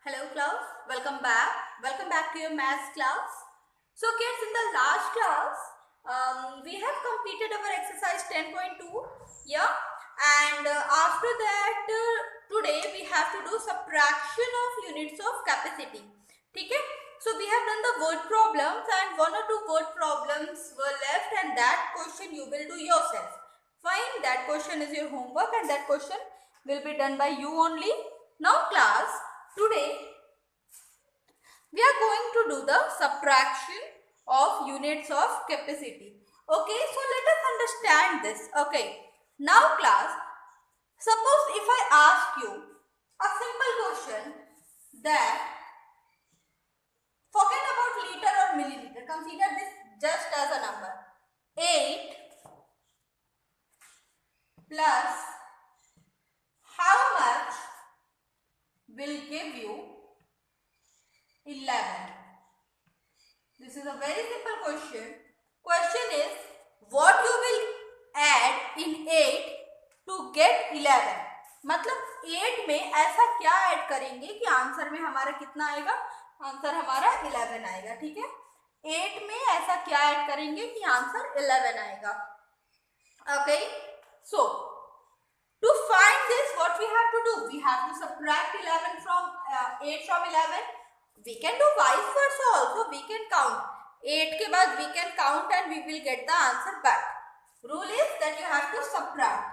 Hello class, welcome back. Welcome back to your maths class. So kids, in the last class, we have completed our exercise 10.2. Yeah, and after that, today we have to do subtraction of units of capacity. Okay? So we have done the word problems and one or two word problems were left, and that question you will do yourself. Fine, that question is your homework and that question will be done by you only. Now class, today we are going to do the subtraction of units of capacity. Okay, so let us understand this. Okay, now class, suppose if I ask you a simple question that forget about liter or milliliter, consider this just as a number. 8 plus how much will give you 11? This is a very simple question. Question is what you will add in 8 to get 11. मतलब 8 में ऐसा क्या add करेंगे कि answer में हमारा कितना आएगा? आंसर हमारा 11 आएगा. ठीक है, 8 में ऐसा क्या ऐड करेंगे कि आंसर 11 आएगा. Okay, so to find this, what we have to do? We have to subtract 11 from 8 from 11. We can do vice versa also. We can count 8 के बाद we can count and we will get the answer back. Rule is that you have to subtract.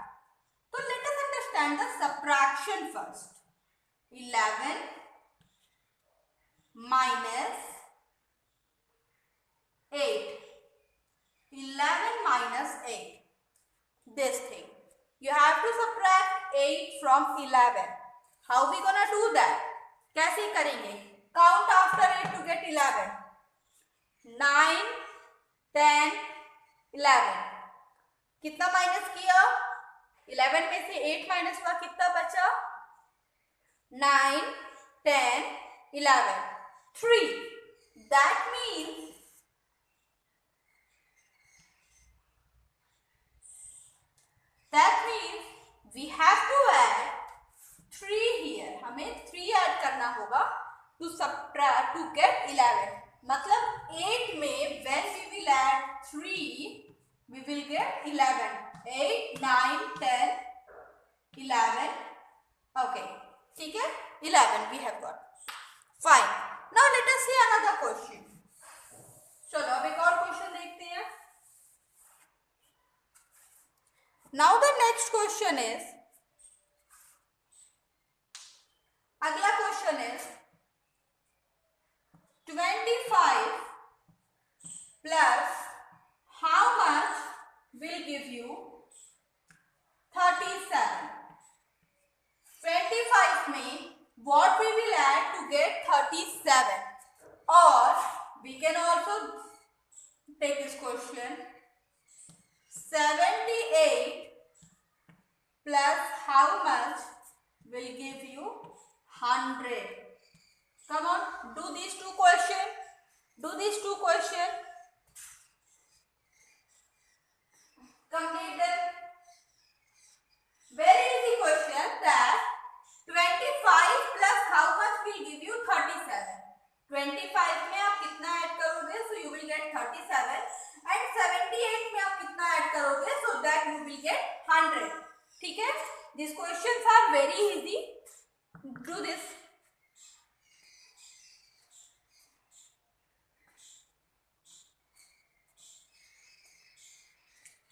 So let us understand the subtraction first. 11 minus 8. 11 minus 8. This thing. You have to subtract 8 from 11. How we gonna do that? कैसे करेंगे? Count after 8 to get 11. 9, 10, 11. कितना minus किया? 11 में से 8 minus हुआ, कितना बचा? 9, 10, 11. 3. That means we have to add 3 here. हमें 3 ऐड करना होगा to subtract to get 11. मतलब 8 में when we will add 3 we will get 11. 8, 9, 10, 11. Okay, ठीक है, 11 we have got. Fine. Now let us see another question. चलो अब एक और क्वेश्चन देखते हैं. Now the next question is, अगला question is 25 plus how much will give you 37. 25 में what we will add to get 37, or we can also take this question 78 plus how much will give you 100. Come on, do these two questions. Do these two questions. Complete them. Very easy question that 25 plus how much will give you 37. 25 में आप कितना add करोगे? So you will get 37. And 78 में आप कितना add करोगे? So that you will get 100. ठीक है? These questions are very easy. Do this.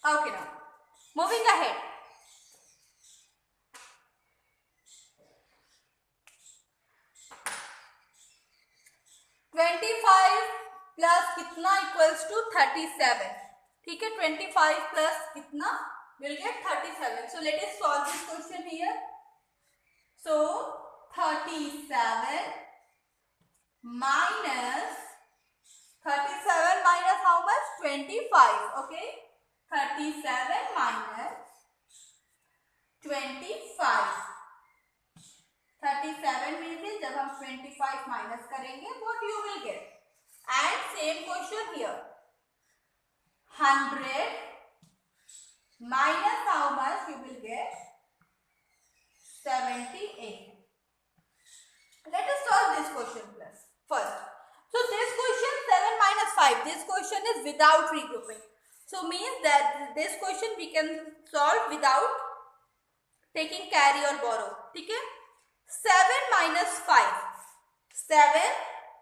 Okay, now moving ahead. Plus कितना इक्वल्स टू 37. ठीक है, 25 प्लस कितना will get 37. So let us solve this question here. So 37 minus how much? 25. Okay, 37 minus 25. 37 में से जब हम 25 माइनस करेंगे what you will get. And same question here. 100 minus how much you will get? 78. Let us solve is without regrouping. So means that this question we can solve without taking carry or borrow. Okay? 7 minus 5. 7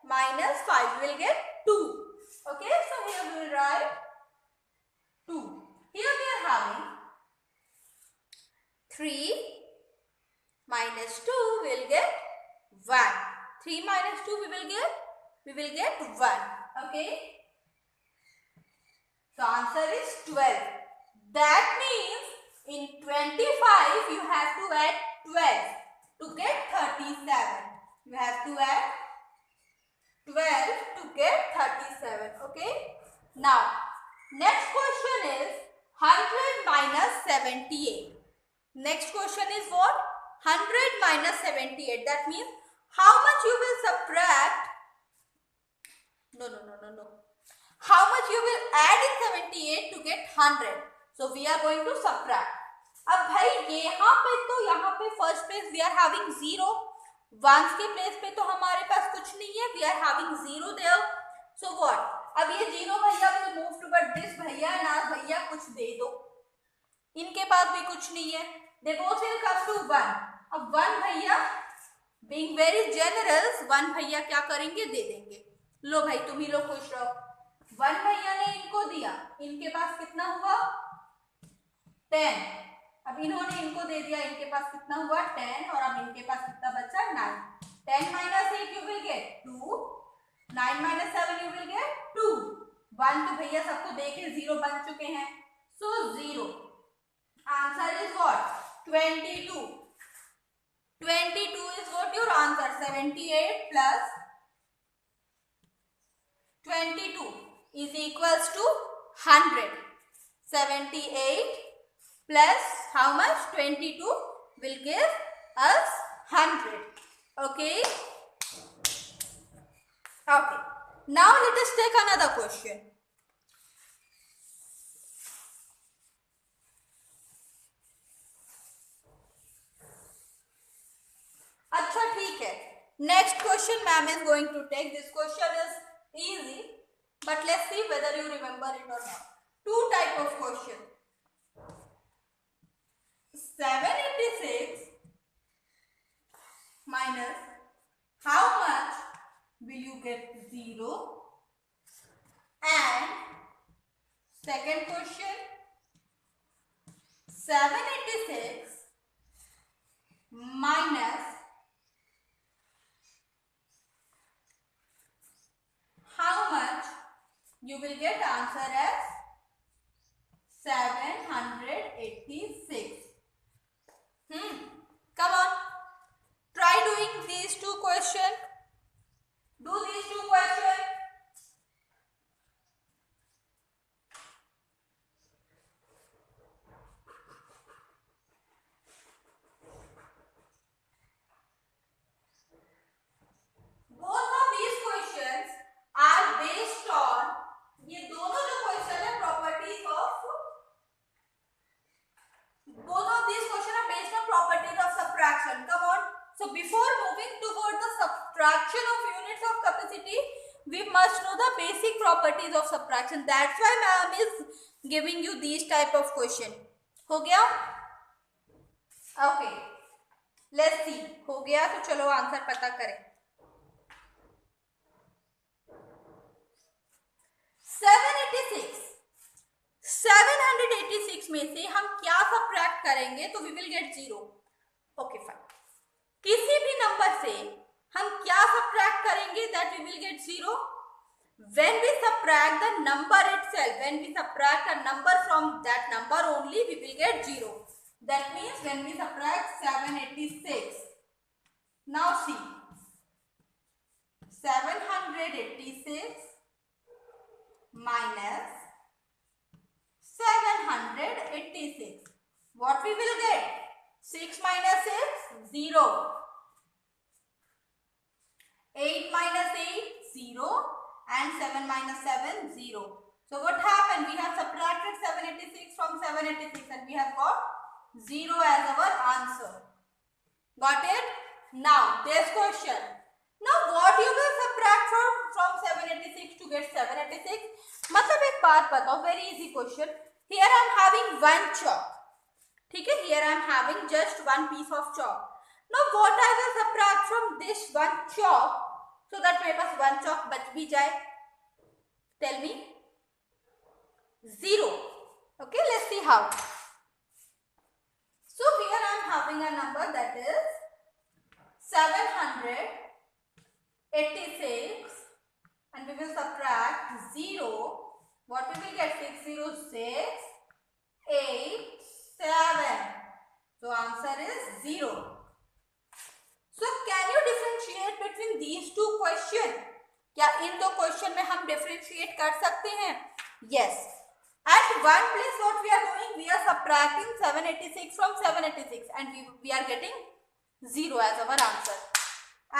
minus 5 will get 2. Okay, so here we will write 2. Here we are having 3 minus 2 will get 1. 3 minus 2 we will get 1. Okay. So answer is 12. That means in 25 you have to add 12 to get 37. You have to add 12 to get 37. Okay. Now next question is 100 minus 78. Next question is what? 100 minus 78. That means how much you will subtract? No. How much you will add in 78 to get 100? So we are going to subtract. अब भाई यहाँ पे first place we are having 0. Ones के place पे तो हमारे पास कुछ नहीं है. We are having 0 there. So what? अब ये 0 भैया विल मूव टुवर्ड दिस भैया ना भैया कुछ दे दो. इनके पास भी कुछ नहीं है. They both will come to 1. अब 1 भैया being very generous 1 भैया क्या करेंगे? दे देंगे. लो भाई तुम ही लोग खुश रहो. 1 भैया ने इनको दिया. इनके पास कितना हुआ? 10. अब इन्होंने इनको दे दिया. इनके पास कितना हुआ? 10. और अब इनके पास कितना बचा? 9. 10 minus 8 you will get 2. 9 minus 7 you will get 2. 1 तो भैया सबको दे के 0 बन चुके हैं. So 0. Answer is what? 22. 22 is what your answer. 78 plus 22 is equals to 100. 78 plus how much? 22 will give us 100. Okay. Okay. Now let us take another question. अच्छा ठीक है. Next question ma'am is going to take. This question is easy, but let's see whether you remember it or not. Two type of question. 786 minus how much will you get? 0. And second question, 786 minus how much you will get? Answer as 786. Come on, try doing these two questions. Do these two questions. Both of these questions are based on ये दोनों जो question है properties of both of these questions are based on properties of subtraction. Come on. So before moving toward the subtraction of units of capacity, we must know the basic properties of subtraction. That's why ma'am is giving you these type of question. हो गया? Okay. Let's see. हो गया तो चलो answer पता करें. 786 में से हम क्या सब्ट्रैक्ट करेंगे तो we will get 0. Okay fine. किसी भी नंबर से हम क्या सब्ट्रैक्ट करेंगे that we will get 0? When we subtract the number itself, when we subtract a number from that number only, we will get 0. That means when we subtract 786. Now see. 786 minus 786. What we will get? 6 minus 6, 0. 8 minus 8, 0. And 7 minus 7, 0. So what happened? We have subtracted 786 from 786 and we have got 0 as our answer. Got it? Now this question. Now what you will subtract from from 786 to get 786. मतलब एक बात बताओ, very easy question. Here I am having one chalk. ठीक है, here I am having just one piece of chalk. Now what I will subtract from this one chalk so that मेरे पास one chalk बच भी जाए? Tell me. 0. Okay, let's see how. So here I am having a number that is 786 and we will subtract 0. What we will get? 606, 8, 7. So answer is 0. So can you differentiate between these two questions? क्या इन दो question में हम differentiate कर सकते हैं? Yes. At one place what we are doing, we are subtracting 786 from 786 and we are getting 0 as our answer.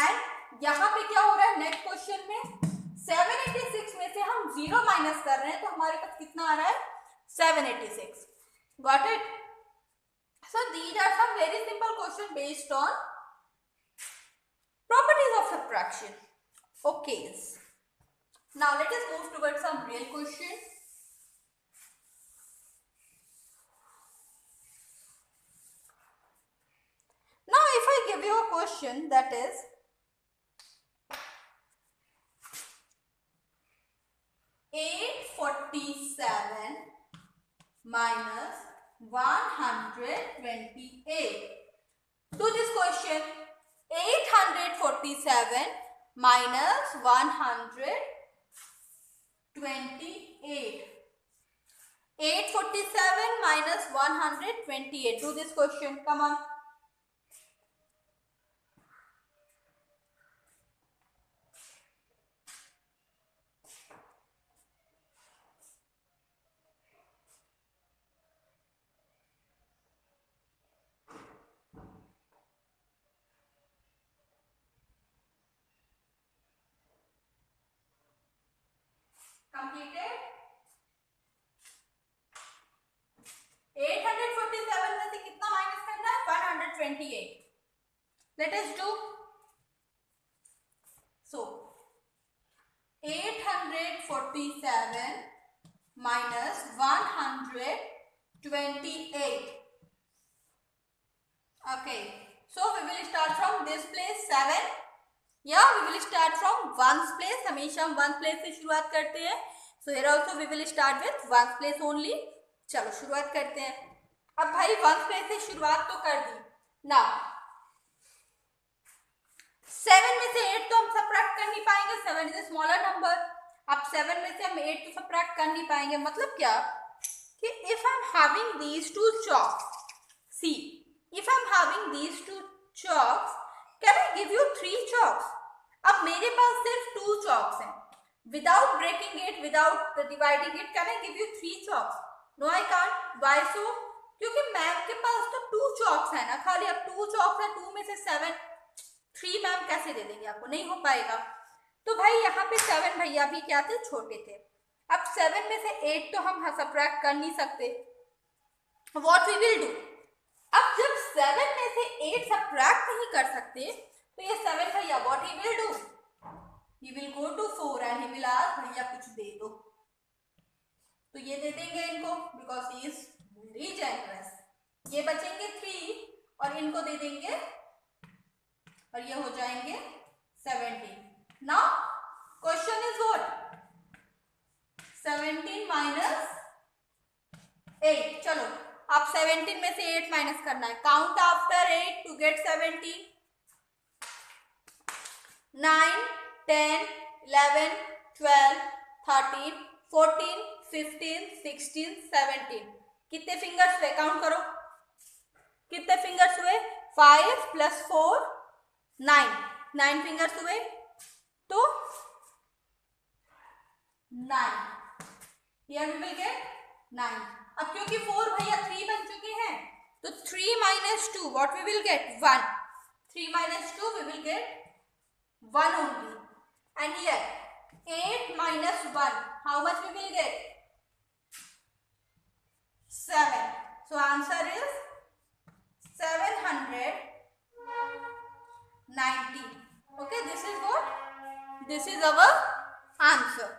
And यहाँ पे क्या हो रहा है नेक्स्ट क्वेश्चन में 786 में से हम 0 माइनस कर रहे हैं तो हमारे पास कितना आ रहा है 786. Got it? So these are some very simple questions based on properties of subtraction. Okay. Now let us move towards some real questions. Now if I give you a question that is (847) minus 128. To this question, 847 minus 128. 847 minus 128. Do this question. Come on. Completed. 847 में से कितना minus करना है 128. Let us do. So 847 minus 128. Okay. So we will start from this place 7. या we will start from ones place. हमेशा हम ones place से शुरुआत करते हैं. So here also we will start with ones place only. चलो शुरुआत करते हैं. अब भाई ones place से शुरुआत तो कर दी. Now 7 में से 8 तो हम subtract कर नहीं पाएंगे. 7 is a smaller number. अब 7 में से हम 8 तो subtract कर नहीं पाएंगे. मतलब क्या कि if I'm having these two chalks, see, if I'm having these two chalks, can I give you 3 chalks? अब मेरे पास सिर्फ 2 chalks हैं. Without breaking it, without dividing it, can I give you 3 chalks? No, I can't. Why so? क्योंकि ma'am के पास तो 2 chalks है ना खाली. अब 2 chalks है, 2 में से 7, 3 मैम कैसे दे देंगे आपको? नहीं हो पाएगा. तो भाई यहाँ पे 7 भैया भी क्या थे? छोटे थे. अब 7 में से 8 तो हम subtract कर नहीं सकते. What we will do? अब जब 7 में से 8 subtract नहीं कर सकते तो ये 7 भैया what he will do? He will go to 4 and he will ask भैया कुछ दे दो. तो ये दे देंगे इनको because he is very generous. ये बचेंगे 3 और इनको दे देंगे और ये हो जाएंगे 17. Now question is what? 17 minus 8. चलो आप 17 में से 8 माइनस करना है. Count after 8 to get 17. 9, 10, 11, 12, 13, 14, 15, 16, 17. कितने फिंगर्स हुए? काउंट करो. कितने फिंगर्स हुए? 5 plus 4, 9. 9 फिंगर्स हुए तो 9. Here we will get 9. अब क्योंकि 4 भैया 3 बन चुके हैं तो 3 minus 2 what we will get? 1. 3 minus 2 we will get 1 only. And here 8 minus 1 how much we will get? 7. So answer is 790. Okay, this is what? This is our answer.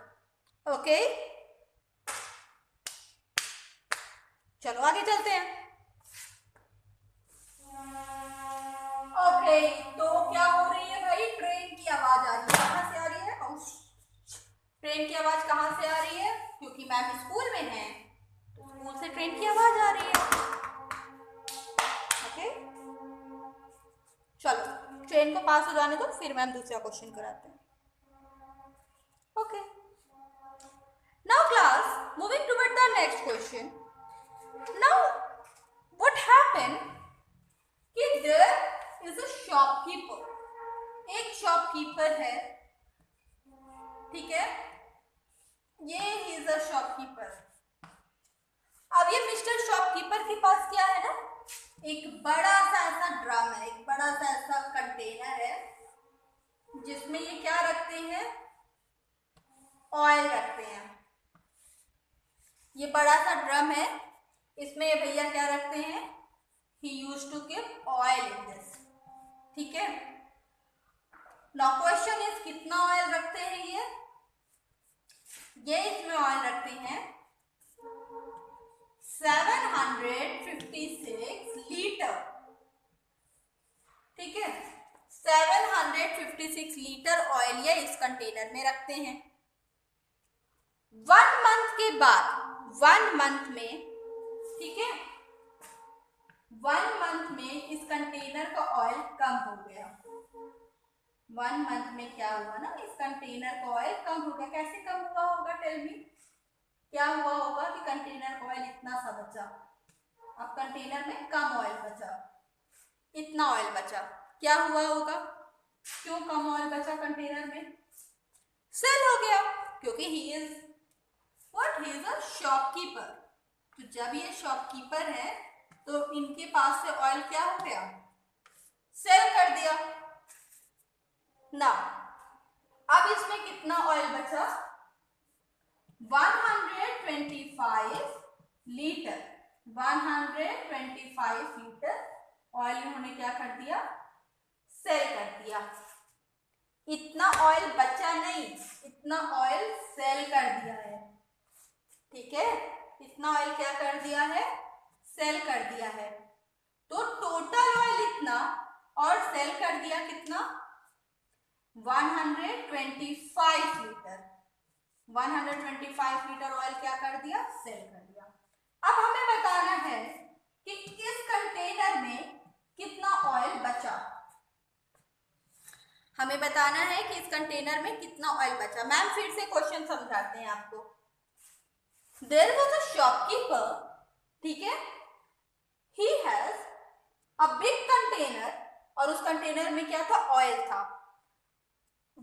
Okay, चलो आगे चलते हैं। ओके, तो क्या हो रही है भाई, ट्रेन की आवाज आ रही है। कहां से आ रही है? ट्रेन की आवाज कहां से आ रही है? क्योंकि मैम स्कूल में है, तो स्कूल से ट्रेन की आवाज आ रही है। ओके, चलो ट्रेन को पास हो जाने दो, फिर मैम दूसरा क्वेश्चन कराते हैं। Okay, now class moving toward the next question. Now what happened कि देयर इज अ शॉपकीपर, एक शॉपकीपर है, ठीक है, ये इज अ शॉपकीपर। अब ये मिस्टर शॉपकीपर के पास क्या है ना, एक बड़ा सा ऐसा ड्रम है, एक बड़ा सा ऐसा कंटेनर है, जिसमें ये क्या रखते हैं, ऑयल रखते हैं। ये बड़ा सा ड्रम है, इसमें ये भैया क्या रखते हैं, he use to keep oil in this, ठीक है। नाउ क्वेश्चन इज कितना ऑयल रखते हैं ये इसमें ऑयल रखते हैं 756 लीटर, ठीक है। 756 लीटर ऑयल ये इस कंटेनर में रखते हैं। 1 मंथ के बाद, 1 मंथ में, ठीक है, 1 मंथ में इस कंटेनर का ऑयल कम हो गया। 1 मंथ में क्या हुआ ना, इस कंटेनर का ऑयल कम हो गया। कैसे कम हुआ होगा, टेल मी, क्या हुआ होगा कि कंटेनर का ऑयल इतना सा बचा, अब कंटेनर में कम ऑयल बचा, इतना ऑयल बचा, क्या हुआ होगा, क्यों कम ऑयल बचा कंटेनर में, सेल हो गया, क्योंकि he is what, he is a shopkeeper. तो जब ये शॉपकीपर है तो इनके पास से ऑयल क्या हो गया, सेल कर दिया ना। अब इसमें कितना ऑयल बचा, 125 लीटर, 125 लीटर ऑयल इन्होंने क्या कर दिया, सेल कर दिया। इतना ऑयल बचा नहीं, इतना ऑयल सेल कर दिया है, ठीक है, इतना ऑयल क्या कर दिया है, सेल कर दिया है। तो टोटल ऑयल इतना और सेल कर दिया कितना, 125 लीटर। 125 लीटर ऑयल क्या कर दिया, सेल कर दिया। अब हमें बताना है कि इस कंटेनर में कितना ऑयल बचा, हमें बताना है कि इस कंटेनर में कितना ऑयल बचा। मैम फिर से क्वेश्चन समझाते हैं आपको। देयर वाज अ शॉपकीपर, ठीक है, he has a big container, और उस कंटेनर में क्या था, ऑयल था।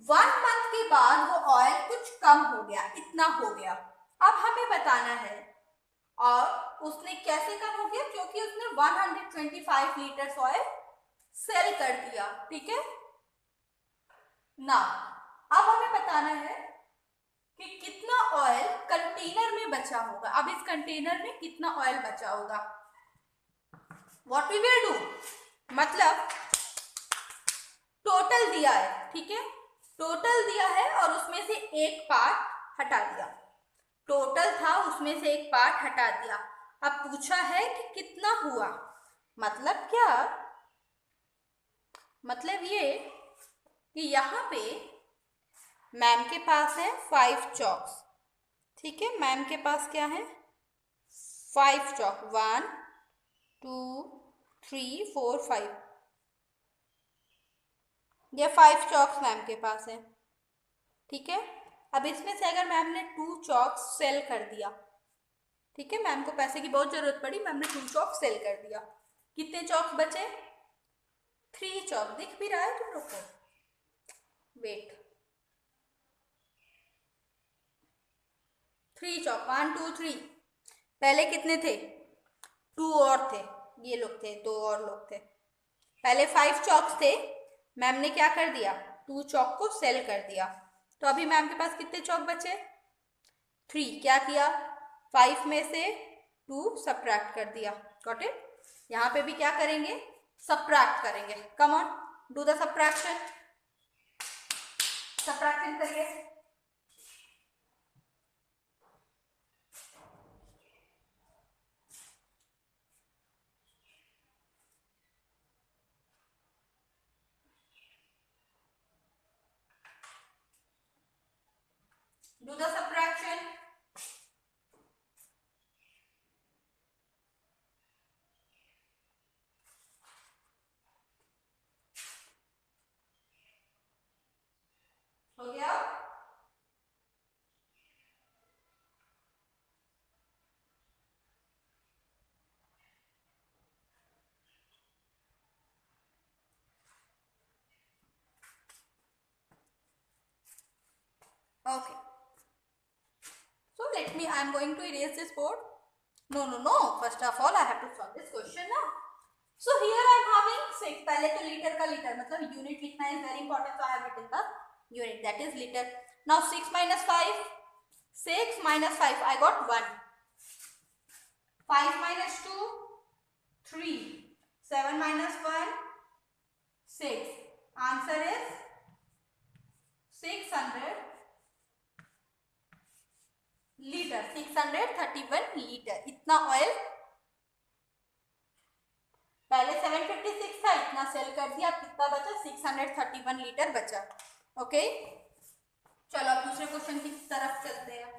1 मंथ के बाद वो ऑयल कुछ कम हो गया, इतना हो गया। अब हमें बताना है, और उसने कैसे कम हो गया, क्योंकि उसने 125 लीटर ऑयल सेल कर दिया, ठीक है ना। अब हमें बताना है कि कितना ऑयल कंटेनर में बचा होगा। अब इस कंटेनर में कितना ऑयल बचा होगा, व्हाट वी विल डू, मतलब टोटल दिया है, ठीक है, टोटल दिया है और उसमें से एक पार्ट हटा दिया, टोटल था उसमें से एक पार्ट हटा दिया। अब पूछा है कि कितना हुआ, मतलब क्या, मतलब ये कि यहाँ पे मैम के पास है 5 चॉक्स, ठीक है, मैम के पास क्या है 5 चॉक, 1 2 3 4 5, ये 5 चॉक्स मैम के पास है, ठीक है। अब इसमें से अगर मैम ने 2 चॉक्स सेल कर दिया, ठीक है, मैम को पैसे की बहुत जरूरत पड़ी, मैम ने 2 चॉक सेल कर दिया, कितने चॉक्स बचे, 3 चॉक, दिख भी रहा है तुम लोग को, वेट, 3 चॉक, 1 2 3, पहले कितने थे, 2 और थे, ये लोग थे, 2 और लोग थे, पहले 5 चॉक्स थे, मैम ने क्या कर दिया, 2 चॉक को सेल कर दिया, तो अभी मैम के पास कितने चॉक बचे, 3, क्या किया, 5 में से 2 सब्ट्रैक्ट कर दिया, गॉट इट। यहाँ पे भी क्या करेंगे, सब्ट्रैक्ट करेंगे, come on do the subtraction, subtraction करिए, Do the subtraction. हो गया? Okay. So let me, I am going to erase this board. No. First of all, I have to solve this question now. So here I am having 6. पहले तो litre का litre मतलब unit लिखना is very important. So I have written the unit, that is liter. Now 6 minus 5. 6 minus 5. I got 1. 5 minus 2. 3. 7 minus 1. 6. Answer is 600 litre. 631 litre. इतना oil पहले 756 था, इतना cell कर दिया. अब कितना बचा? 631 लीटर बचा. ओके, चलो अब दूसरे क्वेश्चन की तरफ चलते हैं.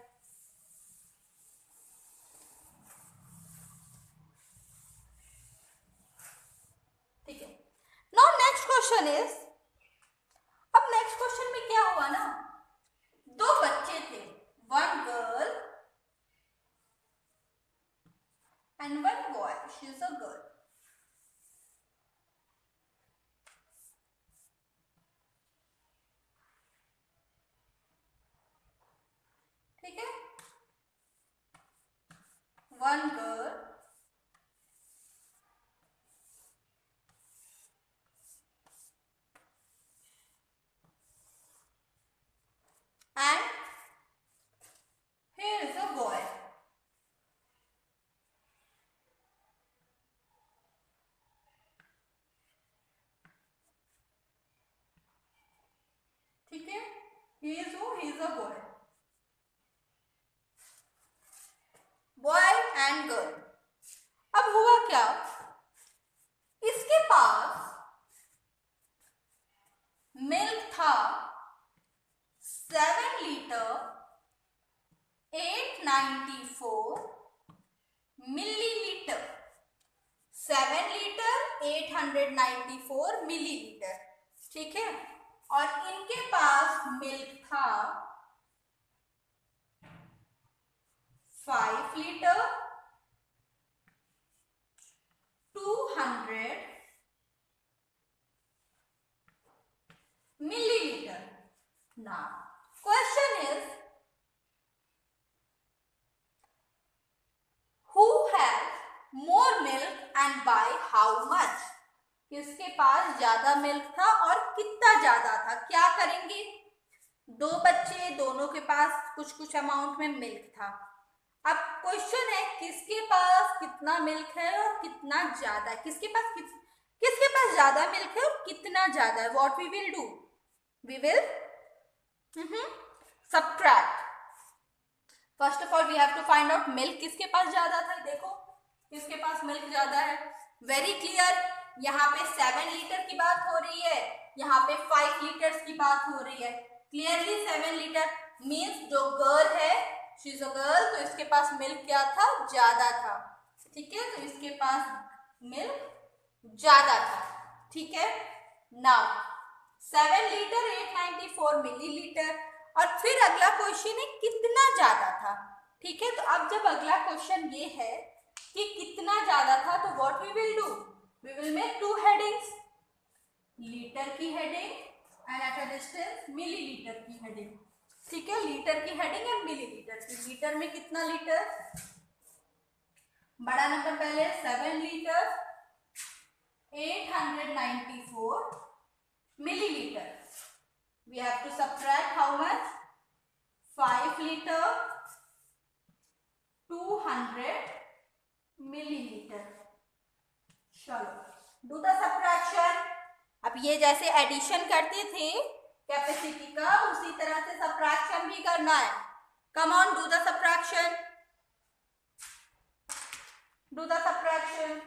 ठीक है. नाउ नेक्स्ट क्वेश्चन इज, अब नेक्स्ट क्वेश्चन में क्या हुआ ना, दो बच्चे थे, one girl and one boy. She is a girl. ठीक है, one girl and here is a boy. ठीक है, he is a boy. Boy and girl. अब हुआ क्या, इसके पास मिल्क था 7 लीटर 894 मिलीलीटर. 7 litre 894 millilitre. ठीक है, और इनके पास मिल्क था 5 litre 200 milliliter. Now, question is, who has more milk and by how much? किसके पास ज्यादा मिल्क था और कितना ज्यादा था? क्या करेंगे, दो बच्चे, दोनों के पास कुछ कुछ अमाउंट में मिल्क था. अब क्वेश्चन है किसके पास कितना मिल्क है और कितना ज्यादा है. किसके पास ज्यादा मिल्क है और कितना ज्यादा है. What we will do, we will subtract. First of all we have to find out milk किसके पास ज्यादा था. देखो किसके पास मिल्क ज्यादा है. वेरी क्लियर, यहाँ पे 7 लीटर की बात हो रही है, यहाँ पे 5 लीटर्स की बात हो रही है. क्लियरली 7 लीटर मीन्स जो गर्ल है, शी इज अ गर्ल, तो इसके पास मिल्क क्या था, ज्यादा था. ठीक है, तो इसके पास मिल्क ज्यादा था. ठीक है, नाउ 7 लीटर 894 मिलीलीटर. और फिर अगला क्वेश्चन है कितना ज्यादा था. ठीक है, तो अब जब अगला क्वेश्चन ये है कि कितना ज्यादा था, तो what we will do, we will make 2 headings, litre की heading and at a distance millilitre की हेडिंग. ठीक है, लीटर की हेडिंग एंड मिलीलीटर की. लीटर में कितना लीटर, बड़ा नंबर पहले 7 litre 894 milliliter. We have to subtract how much, 5 liter 200 milliliter. चलो do the subtraction. अब ये जैसे एडिशन करते थे कैपेसिटी का, उसी तरह से सब्ट्रैक्शन भी करना है. Come on, do the subtraction, do the subtraction.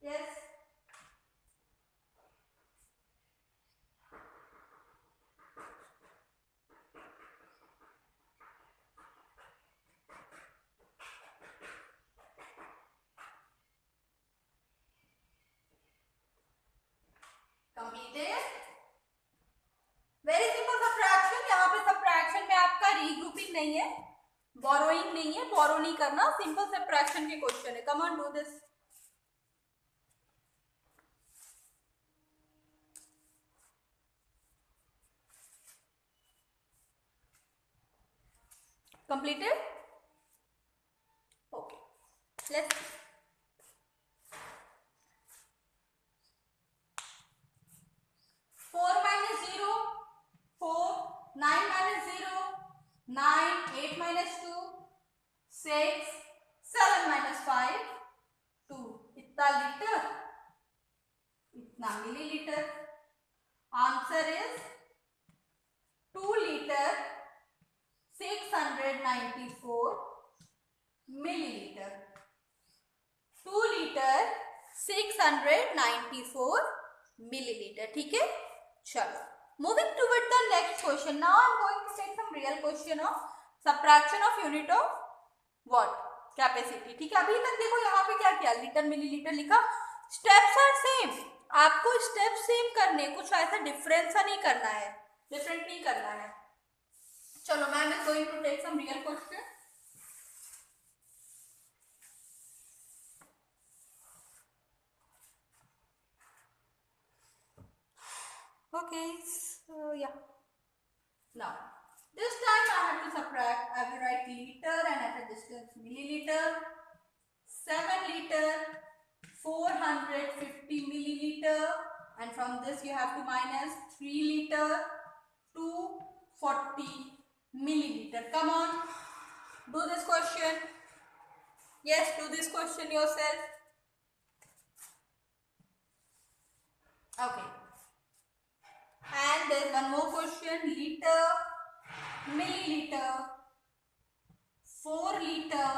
Yes, नहीं है, बोरो नहीं करना, सिंपल सब्ट्रैक्शन के क्वेश्चन है. Come on, do this. Completed? Okay. Let's. 4 minus 0, 4, 9 minus 0, 9, 8 minus 2, 6, 7 minus 5, 2. इतना लीटर, इतना millilitre. Answer is 2 litre 694 milliliter. 2 litre 694 milliliter. ठीक है, चलो. Moving toward the next question. Now I am going to take some real question of subtraction of unit of what? Capacity. ठीक है, अभी तक देखो यहाँ पे क्या किया, लीटर मिलीलीटर लिखा. स्टेप्स आर सेम, आपको स्टेप सेम करने, कुछ ऐसा डिफरेंस नहीं करना है, डिफरेंट नहीं करना है. चलो, ma'am is going to take some real question. Okay, so yeah. Now, this time I have to subtract. I will write liter and at a distance milliliter. 7 liter, 450 milliliter, and from this you have to minus 3 liter, 240 milliliter. Come on, do this question. Yes, do this question yourself. Okay. And there is one more question. Liter, milliliter, 4 liter,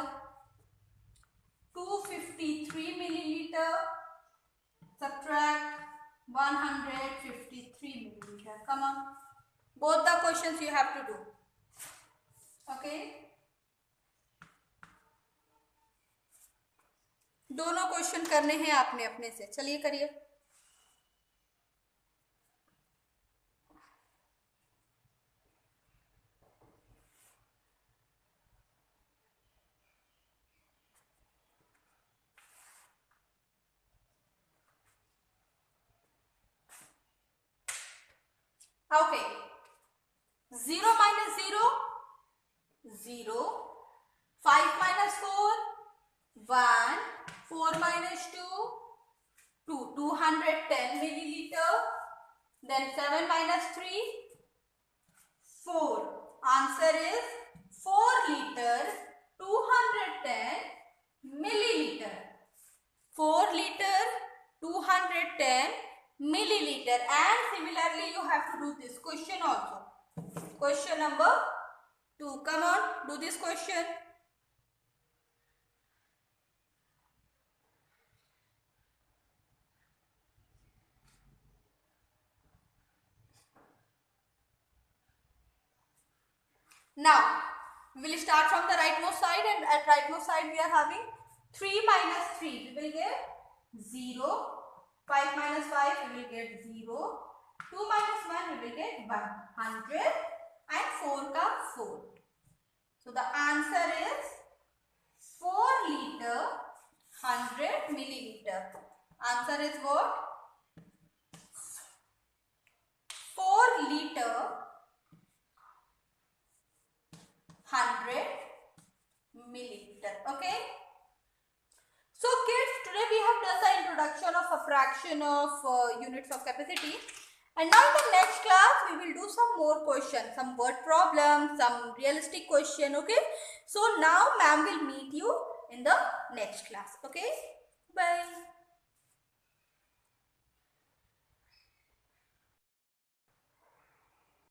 253 milliliter, subtract 153 milliliter. Come on. Both the questions you have to do. Okay. दोनों question करने हैं आपने अपने से. चलिए करिए. Okay. 0 minus 0, 0. 5 minus 4, 1. 4 minus 2, 2. 210 milliliter. Then 7 minus 3, 4. Answer is 4 liter 210 milliliter. 4 liter 210 milliliter. And similarly you have to do this question also. Question number 2. Come on, do this question. Now we will start from the rightmost side, and at rightmost side we are having 3 minus 3, we will get 0. 5 minus 5, we will get 0. 2 minus 1, we will get 1. 100 and 4 ka 4. So the answer is 4 liter 100 milliliter. Answer is what? 4 liter 100 milliliter. Okay. So kids, today we have done the introduction of subtraction of units of capacity, and now in the next class we will do some more questions, some word problems, some realistic question. Okay. So now ma'am will meet you in the next class. Okay. Bye.